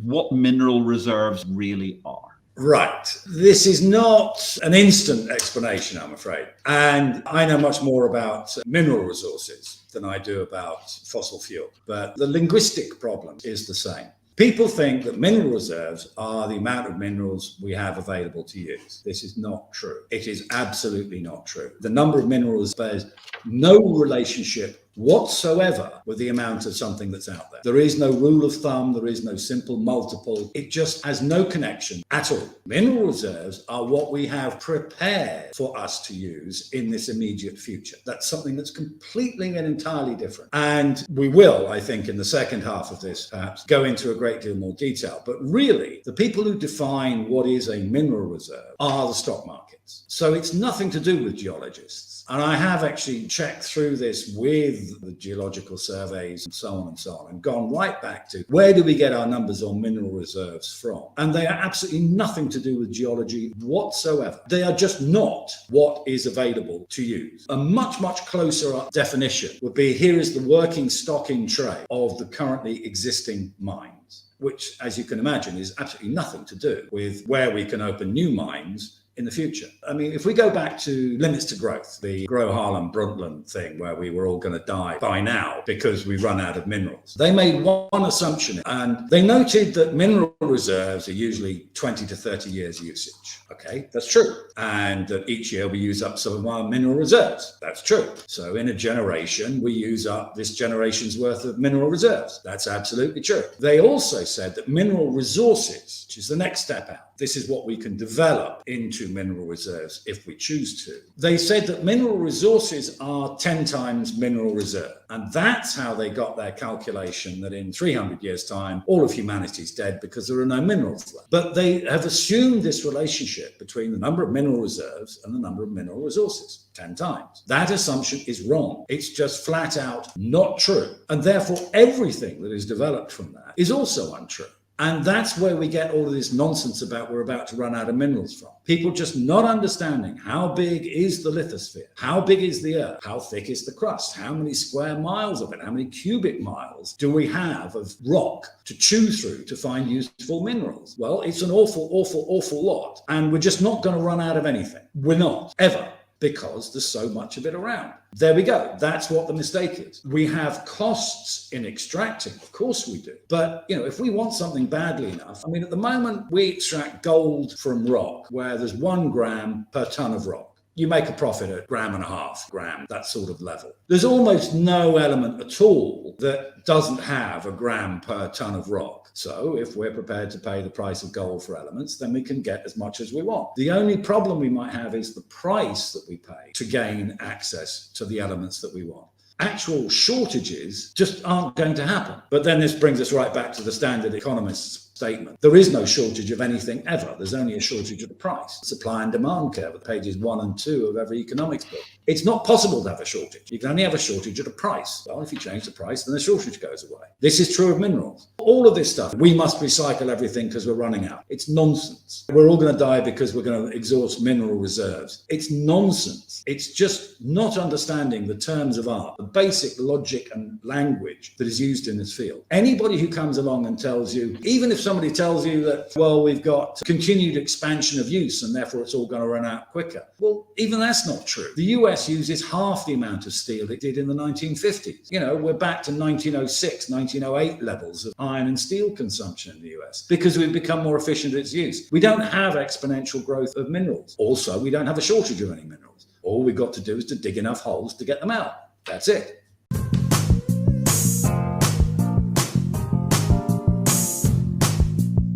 what mineral reserves really are. Right. This is not an instant explanation, I'm afraid. And I know much more about mineral resources than I do about fossil fuel. But the linguistic problem is the same. People think that mineral reserves are the amount of minerals we have available to use. This is not true. It is absolutely not true. The number of minerals bears no relationship whatsoever with the amount of something that's out there. There is no rule of thumb. There is no simple multiple. It just has no connection at all. Mineral reserves are what we have prepared for us to use in this immediate future. That's something that's completely and entirely different. And we will, I think, in the second half of this, perhaps, go into a great deal more detail. But really, the people who define what is a mineral reserve are the stock markets. So it's nothing to do with geologists. And I have actually checked through this with the geological surveys and so on, and gone right back to where do we get our numbers on mineral reserves from? And they are absolutely nothing to do with geology whatsoever. They are just not what is available to use. A much, much closer definition would be, here is the working stock in trade of the currently existing mines, which, as you can imagine, is absolutely nothing to do with where we can open new mines in the future. I mean, if we go back to limits to growth, the Gro Harlem Brundtland thing where we were all going to die by now because we run out of minerals. They made one assumption, and they noted that mineral reserves are usually 20 to 30 years usage. Okay, that's true. And that each year we use up some of our mineral reserves. That's true. So in a generation, we use up this generation's worth of mineral reserves. That's absolutely true. They also said that mineral resources, which is the next step out, this is what we can develop into mineral reserves if we choose to. They said that mineral resources are 10 times mineral reserve. And that's how they got their calculation that in 300 years' time, all of humanity is dead because there are no minerals left. But they have assumed this relationship between the number of mineral reserves and the number of mineral resources, 10 times. That assumption is wrong. It's just flat out not true. And therefore, everything that is developed from that is also untrue. And that's where we get all of this nonsense about we're about to run out of minerals from. People just not understanding how big is the lithosphere, how big is the earth, how thick is the crust, how many square miles of it, how many cubic miles do we have of rock to chew through to find useful minerals? Well, it's an awful, awful, awful lot. And we're just not going to run out of anything. We're not, ever. Because there's so much of it around. There we go. That's what the mistake is. We have costs in extracting. Of course we do. But, if we want something badly enough, at the moment we extract gold from rock where there's 1 gram per ton of rock. You make a profit at 1.5 grams, that sort of level. There's almost no element at all that doesn't have a gram per ton of rock. So if we're prepared to pay the price of gold for elements, then we can get as much as we want. The only problem we might have is the price that we pay to gain access to the elements that we want. Actual shortages just aren't going to happen. But then this brings us right back to the standard economist's statement. There is no shortage of anything ever. There's only a shortage of the price. Supply and demand curve at pages 1 and 2 of every economics book. It's not possible to have a shortage. You can only have a shortage at a price. Well, if you change the price, then the shortage goes away. This is true of minerals. All of this stuff, we must recycle everything because we're running out. It's nonsense. We're all going to die because we're going to exhaust mineral reserves. It's nonsense. It's just not understanding the terms of art, the basic logic and language that is used in this field. Anybody who comes along and tells you, even if somebody tells you that, well, we've got continued expansion of use and therefore it's all going to run out quicker. Well, even that's not true. The US uses half the amount of steel it did in the 1950s. We're back to 1906, 1908 levels of iron and steel consumption in the US because we've become more efficient at its use. We don't have exponential growth of minerals. Also, we don't have a shortage of any minerals. All we've got to do is to dig enough holes to get them out. That's it.